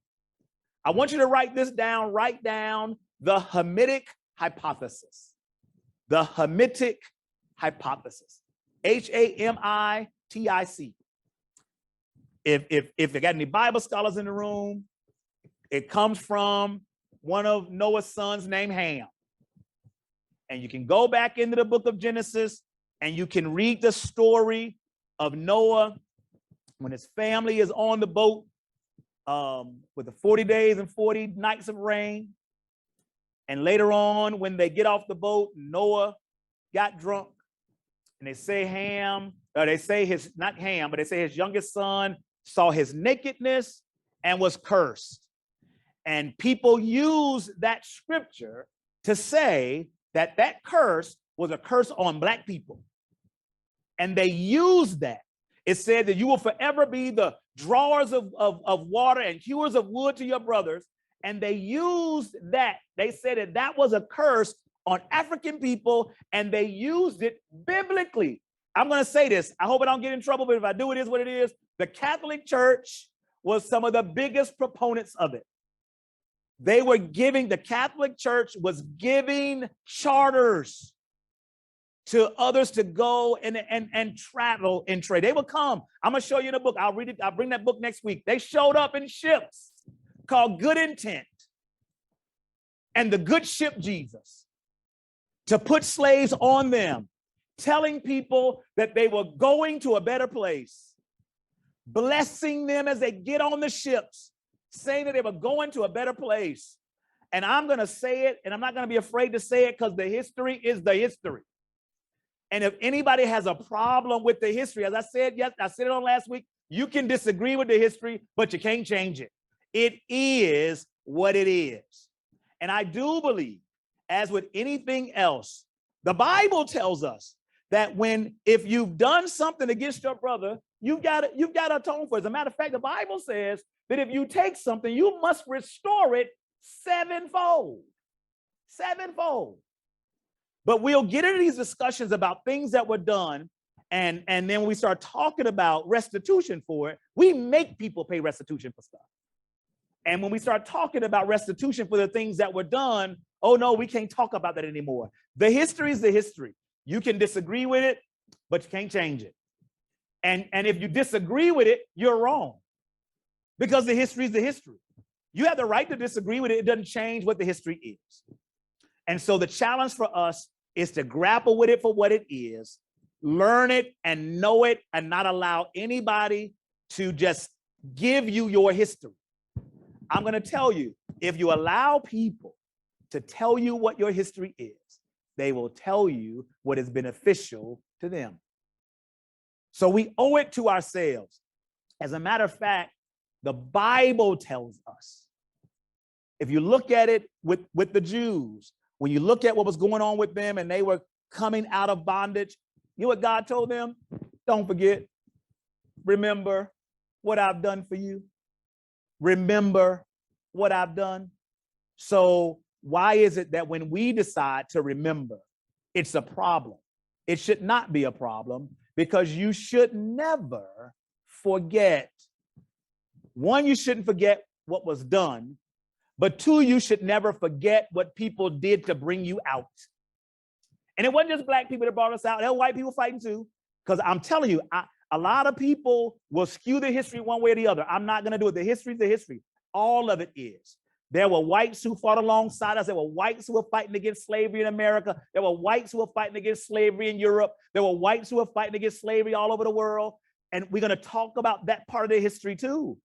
A: I want you to write this down. Write down the Hamitic hypothesis. The Hamitic hypothesis. Hamitic. If you got any Bible scholars in the room, it comes from one of Noah's sons named Ham. And you can go back into the book of Genesis and you can read the story of Noah when his family is on the boat with the 40 days and 40 nights of rain. And later on, when they get off the boat, Noah got drunk. And they say his youngest son saw his nakedness and was cursed. And people use that scripture to say that that curse was a curse on Black people. And they use that. It said that you will forever be the drawers of water and hewers of wood to your brothers. And they used that. They said that was a curse on African people, and they used it biblically. I'm going to say this. I hope I don't get in trouble, but if I do, it is what it is. The Catholic Church was some of the biggest proponents of it. The Catholic Church was giving charters to others to go and travel and trade. They would come. I'm going to show you in the book. I'll read it. I'll bring that book next week. They showed up in ships called Good Intent and the Good Ship Jesus to put slaves on them, telling people that they were going to a better place, blessing them as they get on the ships, saying that they were going to a better place. And I'm going to say it, and I'm not going to be afraid to say it because the history is the history. And if anybody has a problem with the history, as I said, yes, I said it on last week, you can disagree with the history, but you can't change it. It is what it is. And I do believe, as with anything else, the Bible tells us that if you've done something against your brother, you've got to atone for it. As a matter of fact, the Bible says that if you take something, you must restore it sevenfold. Sevenfold. But we'll get into these discussions about things that were done, and then we start talking about restitution for it. We make people pay restitution for stuff. And when we start talking about restitution for the things that were done, oh no, we can't talk about that anymore. The history is the history. You can disagree with it, but you can't change it. And if you disagree with it, you're wrong. Because the history is the history. You have the right to disagree with it. It doesn't change what the history is. And so the challenge for us is to grapple with it for what it is, learn it and know it, and not allow anybody to just give you your history. I'm going to tell you, if you allow people to tell you what your history is, they will tell you what is beneficial to them. So we owe it to ourselves. As a matter of fact, the Bible tells us, if you look at it with the Jews, when you look at what was going on with them and they were coming out of bondage, you know what God told them? Don't forget, remember, what I've done for you? Remember what I've done? So why is it that when we decide to remember, it's a problem? It should not be a problem, because you should never forget. One, you shouldn't forget what was done, but two, you should never forget what people did to bring you out. And it wasn't just Black people that brought us out. There were white people fighting too. Because I'm telling you, a lot of people will skew the history one way or the other. I'm not going to do it. The history is the history. All of it is. There were whites who fought alongside us. There were whites who were fighting against slavery in America. There were whites who were fighting against slavery in Europe. There were whites who were fighting against slavery all over the world. And we're going to talk about that part of the history too.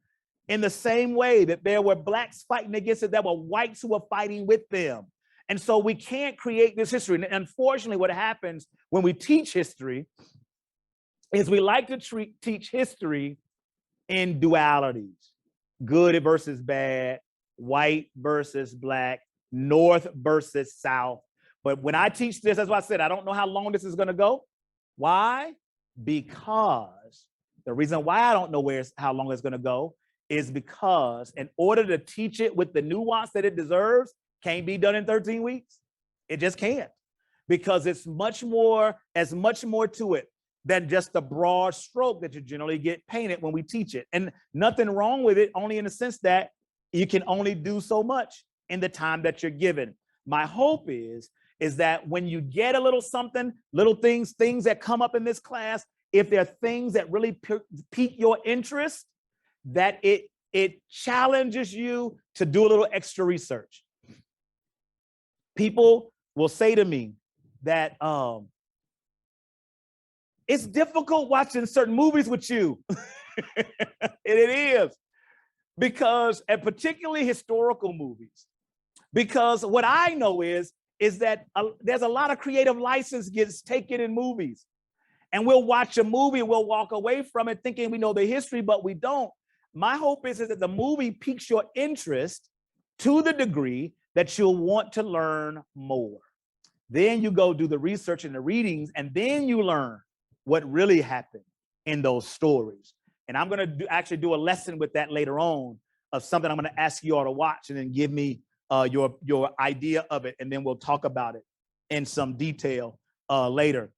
A: In the same way that there were Blacks fighting against it, there were whites who were fighting with them. And so we can't create this history. And unfortunately, what happens when we teach history is we like to teach history in dualities: good versus bad, white versus Black, North versus South. But when I teach this, that's why I said, I don't know how long this is going to go. Why? Because the reason why I don't know how long it's going to go is because in order to teach it with the nuance that it deserves, can't be done in 13 weeks. It just can't, because it's much more to it than just the broad stroke that you generally get painted when we teach it. And nothing wrong with it, only in the sense that you can only do so much in the time that you're given. My hope is that when you get a little something, little things that come up in this class, if there are things that really pique your interest, that it challenges you to do a little extra research. People will say to me that it's difficult watching certain movies with you. And it is, because, and particularly historical movies, because what I know is that there's a lot of creative license gets taken in movies. And we'll watch a movie and we'll walk away from it thinking we know the history, but we don't. My hope is that the movie piques your interest to the degree that you'll want to learn more. Then you go do the research and the readings, and then you learn what really happened in those stories. And I'm going to actually do a lesson with that later on, of something I'm going to ask you all to watch, and then give me your idea of it, and then we'll talk about it in some detail later.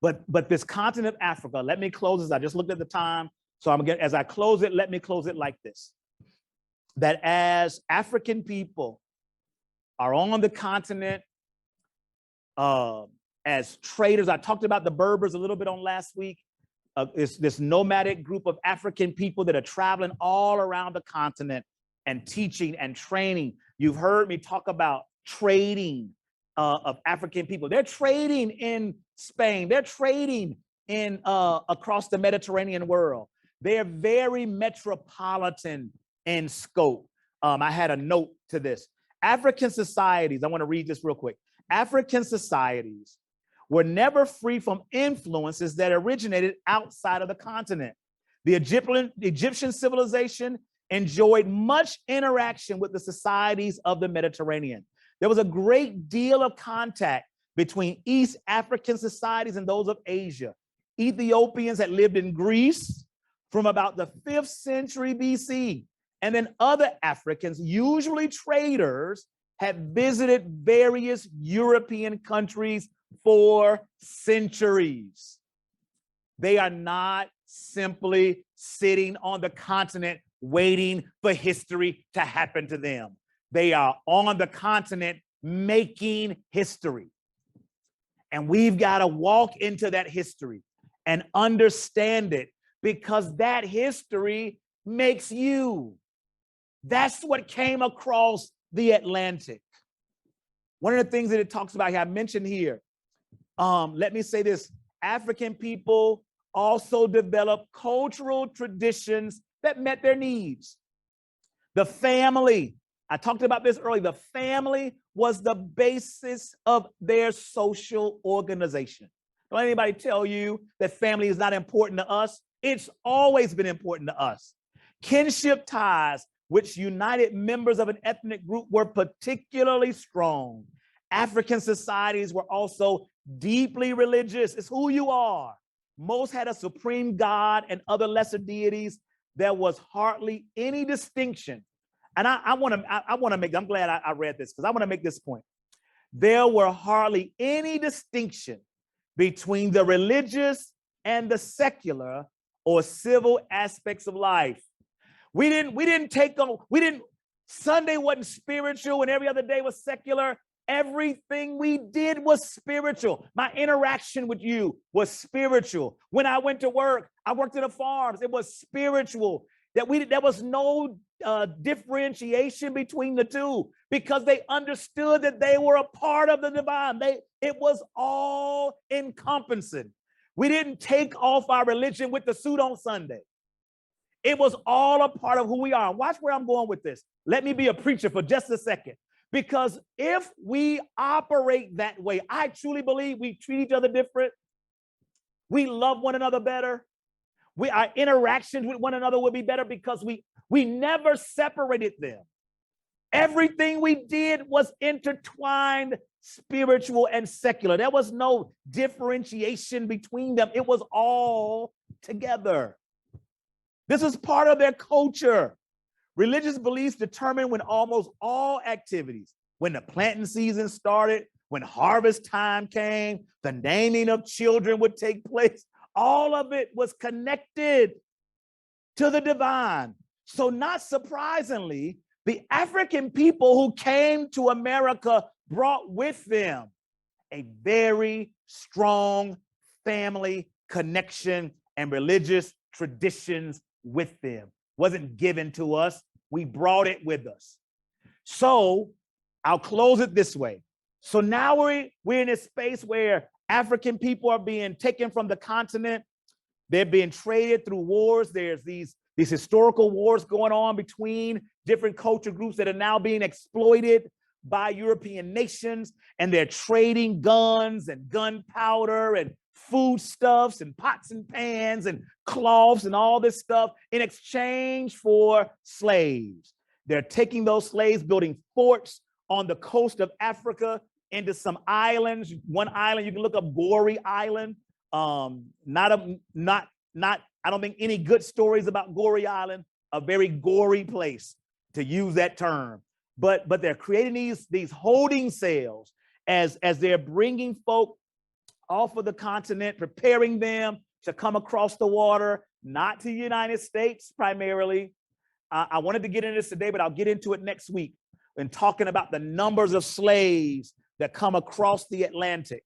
A: But this continent of Africa, let me close this. I just looked at the time. So as I close it, let me close it like this: that as African people are on the continent as traders, I talked about the Berbers a little bit on last week. It's this nomadic group of African people that are traveling all around the continent and teaching and training. You've heard me talk about trading of African people. They're trading in Spain. They're trading in across the Mediterranean world. They're very metropolitan in scope. I had a note to this. African societies, I want to read this real quick. African societies were never free from influences that originated outside of the continent. The Egyptian civilization enjoyed much interaction with the societies of the Mediterranean. There was a great deal of contact between East African societies and those of Asia. Ethiopians had lived in Greece from about the 5th century BC. And then other Africans, usually traders, had visited various European countries for centuries. They are not simply sitting on the continent waiting for history to happen to them. They are on the continent making history. And we've got to walk into that history and understand it, because that history makes you. That's what came across the Atlantic. One of the things that it talks about here, I mentioned here, let me say this: African people also developed cultural traditions that met their needs. The family, I talked about this earlier, the family was the basis of their social organization. Don't let anybody tell you that family is not important to us. It's always been important to us. Kinship ties, which united members of an ethnic group, were particularly strong. African societies were also deeply religious. It's who you are. Most had a supreme God and other lesser deities. There was hardly any distinction. And I want to make, I'm glad I read this because I want to make this point. There were hardly any distinction between the religious and the secular or civil aspects of life. Sunday wasn't spiritual and every other day was secular. Everything we did was spiritual. My interaction with you was spiritual. When I went to work, I worked in the farms. It was spiritual. There was no differentiation between the two because they understood that they were a part of the divine. It was all encompassing. We didn't take off our religion with the suit on Sunday. It was all a part of who we are. Watch where I'm going with this. Let me be a preacher for just a second. Because if we operate that way, I truly believe we treat each other different. We love one another better. Our interactions with one another will be better because we never separated them. Everything we did was intertwined, spiritual and secular. There was no differentiation between them. It was all together. This is part of their culture. Religious beliefs determine when almost all activities, when the planting season started, when harvest time came, the naming of children would take place. All of it was connected to the divine. So not surprisingly, the African people who came to America brought with them a very strong family connection and religious traditions with them. Wasn't given to us. We brought it with us. So I'll close it this way. So now we're in a space where African people are being taken from the continent. They're being traded through wars. There's these historical wars going on between different culture groups that are now being exploited by European nations, and they're trading guns and gunpowder and foodstuffs and pots and pans and cloths and all this stuff in exchange for slaves. They're taking those slaves, building forts on the coast of Africa into some islands. One island, you can look up Goree Island. I don't think any good stories about Goree Island, a very gory place to use that term. But they're creating these holding cells as they're bringing folk off of the continent, preparing them to come across the water, not to the United States primarily. I wanted to get into this today, but I'll get into it next week and talking about the numbers of slaves that come across the Atlantic.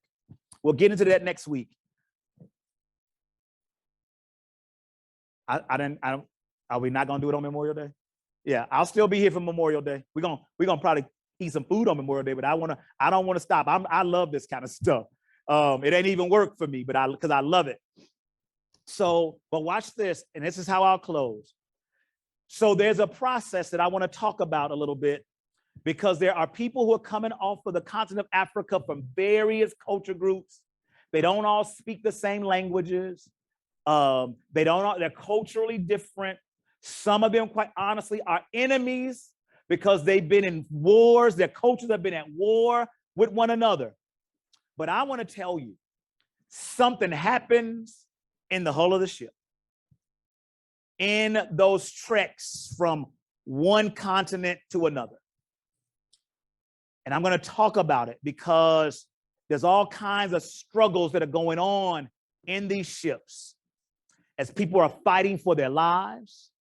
A: We'll get into that next week. Are we not gonna do it on Memorial Day? Yeah, I'll still be here for Memorial Day. We're gonna probably eat some food on Memorial Day, but I don't want to stop. I love this kind of stuff. It ain't even work for me, but because I love it. So, but watch this, and this is how I'll close. So there's a process that I want to talk about a little bit, because there are people who are coming off of the continent of Africa from various culture groups. They don't all speak the same languages. They're culturally different. Some of them, quite honestly, are enemies because they've been in wars. Their cultures have been at war with one another. But I want to tell you, something happens in the hull of the ship. In those treks from one continent to another. And I'm going to talk about it because there's all kinds of struggles that are going on in these ships as people are fighting for their lives.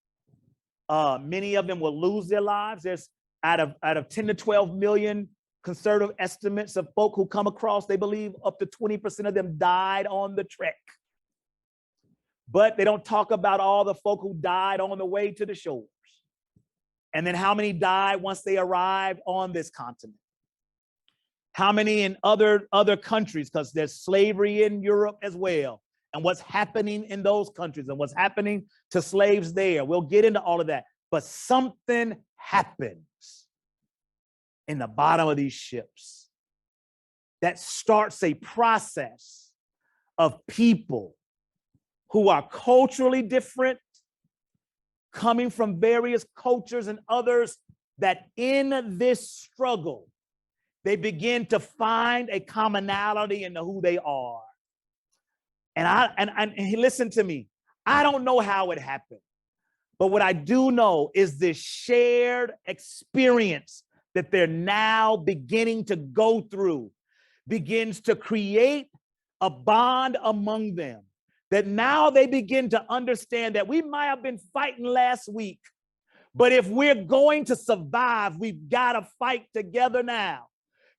A: Many of them will lose their lives. There's out of 10 to 12 million conservative estimates of folk who come across, they believe up to 20% of them died on the trek. But they don't talk about all the folk who died on the way to the shores. And then how many died once they arrived on this continent? How many in other countries, because there's slavery in Europe as well, and what's happening in those countries and what's happening to slaves there. We'll get into all of that. But something happens in the bottom of these ships that starts a process of people who are culturally different, coming from various cultures and others, that in this struggle, they begin to find a commonality in who they are. And listen to me. I don't know how it happened, but what I do know is this shared experience that they're now beginning to go through begins to create a bond among them, that now they begin to understand that we might have been fighting last week, but if we're going to survive, we've got to fight together now,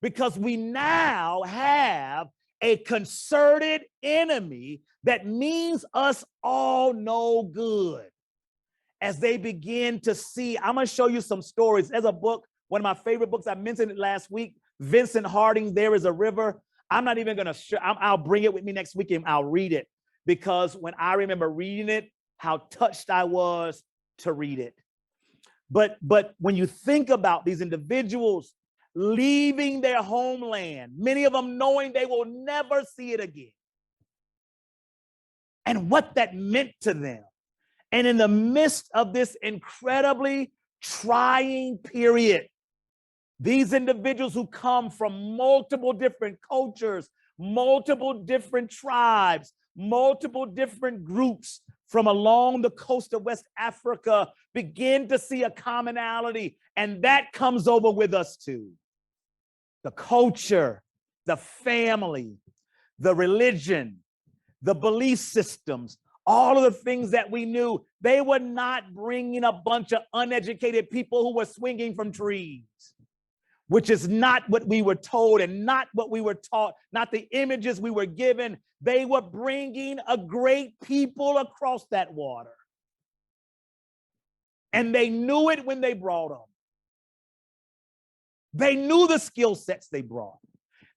A: because we now have a concerted enemy that means us all no good. As they begin to see, I'm going to show you some stories. There's a book, one of my favorite books, I mentioned it last week, Vincent Harding, There Is a River. I'm not even going to, I'll bring it with me next week and I'll read it, because when I remember reading it, how touched I was to read it. But when you think about these individuals leaving their homeland, many of them knowing they will never see it again, and what that meant to them. And in the midst of this incredibly trying period, these individuals who come from multiple different cultures, multiple different tribes, multiple different groups from along the coast of West Africa begin to see a commonality, and that comes over with us too. The culture, the family, the religion, the belief systems, all of the things that we knew. They were not bringing a bunch of uneducated people who were swinging from trees, which is not what we were told and not what we were taught, not the images we were given. They were bringing a great people across that water. And they knew it when they brought them. They knew the skill sets they brought.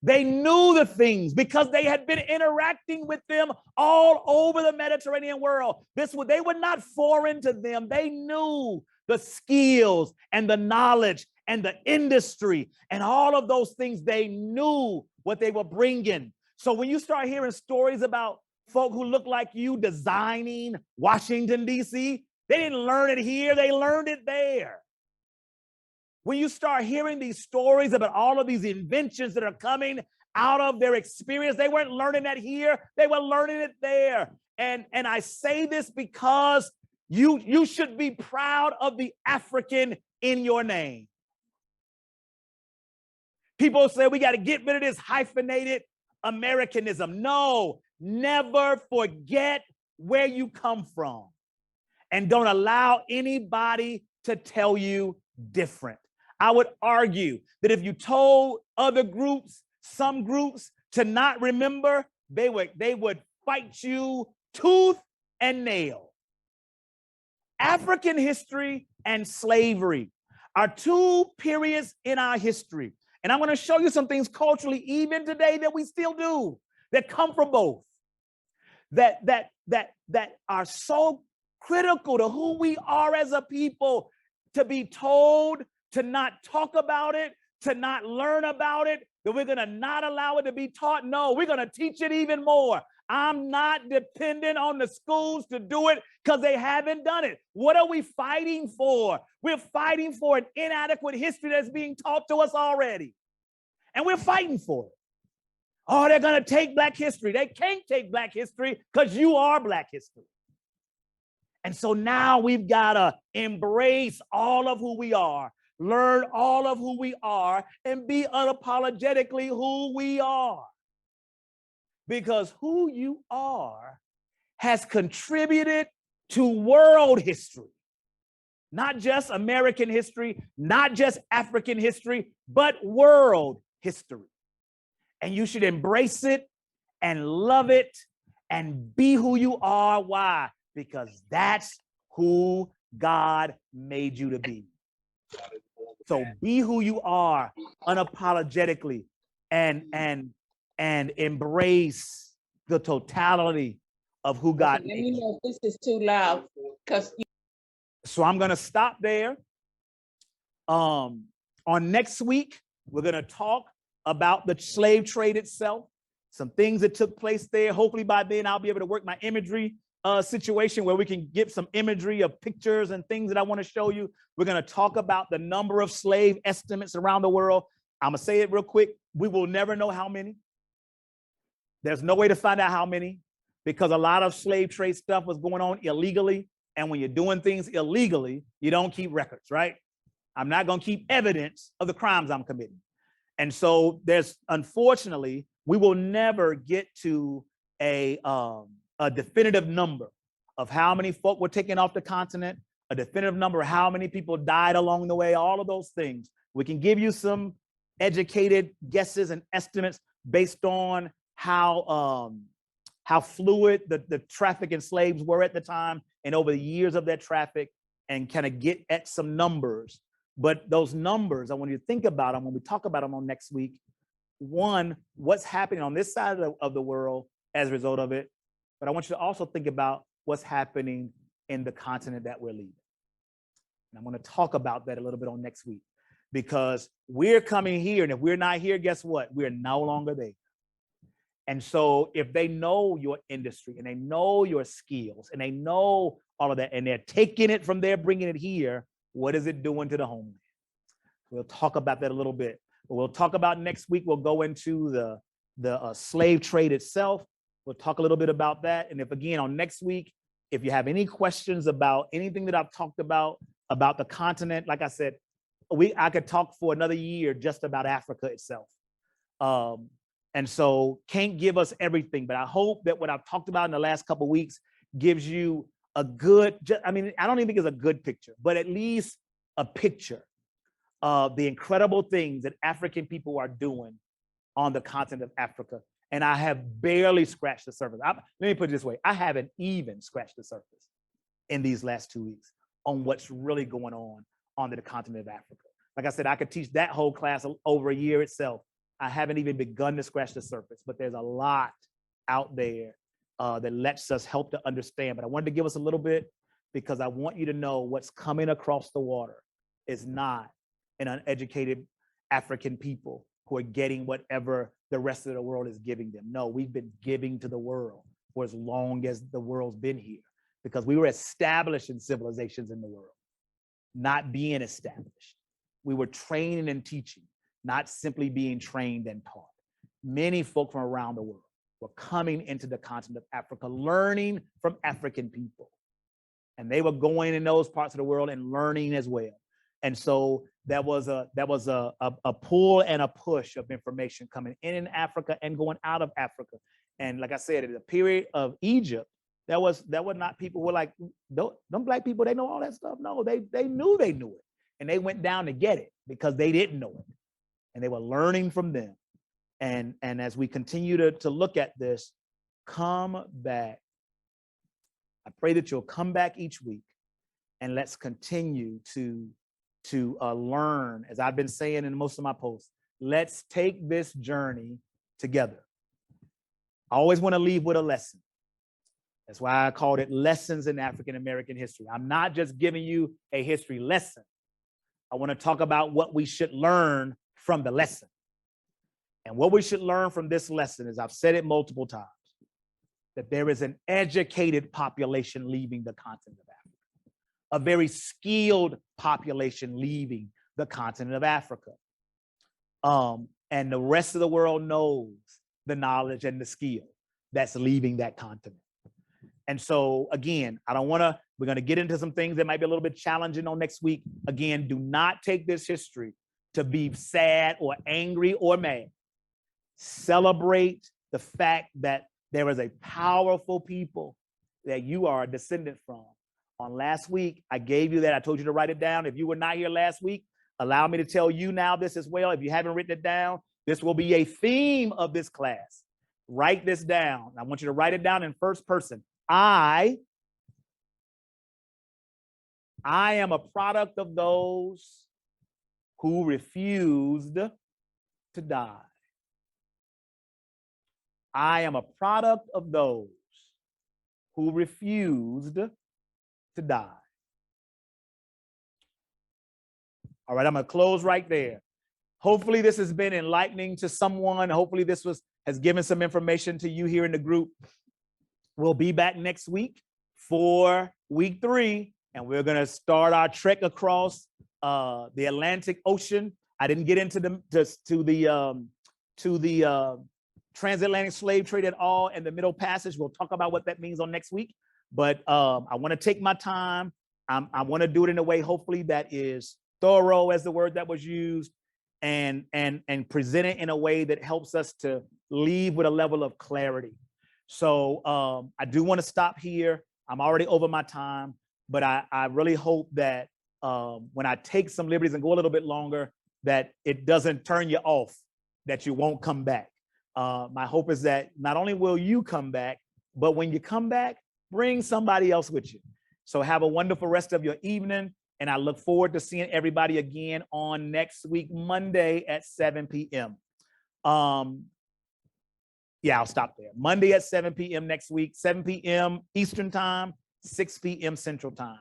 A: They knew the things because they had been interacting with them all over the Mediterranean world. They were not foreign to them. They knew the skills and the knowledge and the industry and all of those things. They knew what they were bringing. So when you start hearing stories about folk who look like you designing Washington, D.C., they didn't learn it here. They learned it there. When you start hearing these stories about all of these inventions that are coming out of their experience, they weren't learning that here. They were learning it there. And I say this because you should be proud of the African in your name. People say we got to get rid of this hyphenated Americanism. No, never forget where you come from. And don't allow anybody to tell you different. I would argue that if you told other groups, some groups, to not remember, they would fight you tooth and nail. African history and slavery are two periods in our history. And I'm going to show you some things culturally, even today, that we still do, that come from both, that are so critical to who we are as a people, to be told to not talk about it, to not learn about it, that we're going to not allow it to be taught. No, we're going to teach it even more. I'm not dependent on the schools to do it because they haven't done it. What are we fighting for? We're fighting for an inadequate history that's being taught to us already. And we're fighting for it. Oh, they're going to take Black history. They can't take Black history because you are Black history. And so now we've got to embrace all of who we are, learn all of who we are, and be unapologetically who we are. Because who you are has contributed to world history, not just American history, not just African history, but world history. And you should embrace it and love it and be who you are. Why? Because that's who God made you to be. So be who you are unapologetically and embrace the totality of who God made.
B: Let me know if this is too loud.
A: So I'm going to stop there. On next week, we're going to talk about the slave trade itself, some things that took place there. Hopefully by then I'll be able to work my imagery situation where we can get some imagery of pictures and things that I want to show you. We're going to talk about the number of slave estimates around the world. I'm going to say it real quick. We will never know how many. There's no way to find out how many. because a lot of slave trade stuff was going on illegally. And when you're doing things illegally, you don't keep records, right? I'm not going to keep evidence of the crimes I'm committing. And so there's, unfortunately, we will never get to a definitive number of how many folk were taken off the continent, a definitive number of how many people died along the way, all of those things. We can give you some educated guesses and estimates based on how fluid the traffic in slaves were at the time and over the years of that traffic, and kind of get at some numbers. But those numbers, I want you to think about them when we talk about them on next week. One, what's happening on this side of the world as a result of it. But I want you to also think about what's happening in the continent that we're leaving. And I'm going to talk about that a little bit on next week, because we're coming here, and if we're not here, guess what? We're no longer there. And so if they know your industry and they know your skills and they know all of that, and they're taking it from there, bringing it here, what is it doing to the homeland? We'll talk about that a little bit. But we'll talk about next week. We'll go into the slave trade itself. We'll talk a little bit about that. And if, again, on next week, if you have any questions about anything that I've talked about the continent, like I said, I could talk for another year just about Africa itself. And so can't give us everything, but I hope that what I've talked about in the last couple of weeks gives you a good, I mean, I don't even think it's a good picture, but at least a picture of the incredible things that African people are doing on the continent of Africa. And I have barely scratched the surface. Let me put it this way. I haven't even scratched the surface in these last 2 weeks on what's really going on the continent of Africa. Like I said, I could teach that whole class over a year itself. I haven't even begun to scratch the surface, but there's a lot out there that lets us help to understand. But I wanted to give us a little bit because I want you to know what's coming across the water is not an uneducated African people who are getting whatever the rest of the world is giving them. No, we've been giving to the world for as long as the world's been here, because we were establishing civilizations in the world, not being established. We were training and teaching, not simply being trained and taught. Many folk from around the world were coming into the continent of Africa, learning from African people. And they were going in those parts of the world and learning as well. And so that was a pull and a push of information coming in Africa and going out of Africa. And like I said, in the period of Egypt, that was not people who were like, them black people, they know all that stuff. No, they knew it. And they went down to get it because they didn't know it. And they were learning from them. And as we continue to look at this, come back. I pray that you'll come back each week, and let's continue to learn. As I've been saying in most of my posts, let's take this journey together. I always want to leave with a lesson. That's why I called it Lessons in African American History. I'm not just giving you a history lesson. I want to talk about what we should learn from the lesson. And what we should learn from this lesson is, I've said it multiple times, that there is an educated population leaving the continent of Africa, a very skilled population leaving the continent of Africa. And the rest of the world knows the knowledge and the skill that's leaving that continent. And so, again, we're going to get into some things that might be a little bit challenging on next week. Again, do not take this history to be sad or angry or mad. Celebrate the fact that there is a powerful people that you are a descendant from. On last week, I gave you that. I told you to write it down. If you were not here last week, allow me to tell you now this as well. If you haven't written it down, this will be a theme of this class. Write this down. I want you to write it down in first person. I am a product of those who refused to die. I am a product of those who refused to die. All right, I'm going to close right there. Hopefully this has been enlightening to someone. Hopefully this has given some information to you here in the group. We'll be back next week for week 3, and we're going to start our trek across the Atlantic Ocean. I didn't get into the transatlantic slave trade at all and the Middle Passage. We'll talk about what that means on next week. But I want to take my time. I want to do it in a way, hopefully, that is thorough, as the word that was used, and present it in a way that helps us to leave with a level of clarity. So I do want to stop here. I'm already over my time, but I really hope that when I take some liberties and go a little bit longer, that it doesn't turn you off, that you won't come back. My hope is that not only will you come back, but when you come back, bring somebody else with you. So have a wonderful rest of your evening. And I look forward to seeing everybody again on next week, Monday at 7 p.m. Yeah, I'll stop there. Monday at 7 p.m. next week, 7 p.m. Eastern time, 6 p.m. Central time.